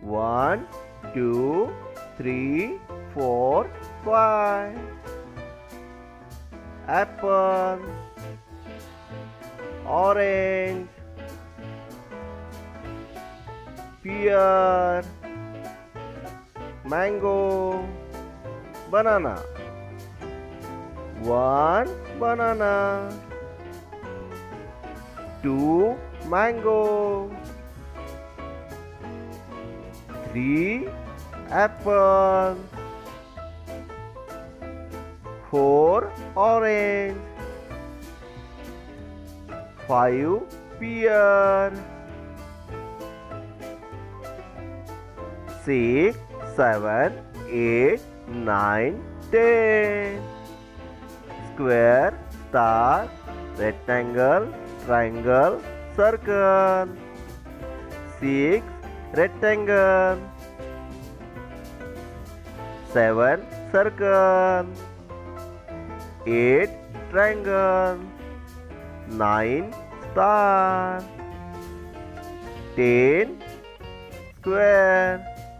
1, 2, 3, 4, 5. Apple, orange, pear, mango, banana. 1 banana, 2 mango, 3 apple, 4 orange, 5 pear, 6, 7, 8, 9, 10. Square, star, rectangle, triangle, circle. 6 rectangle, 7 circle, 8 triangle, 9 star, 10 square.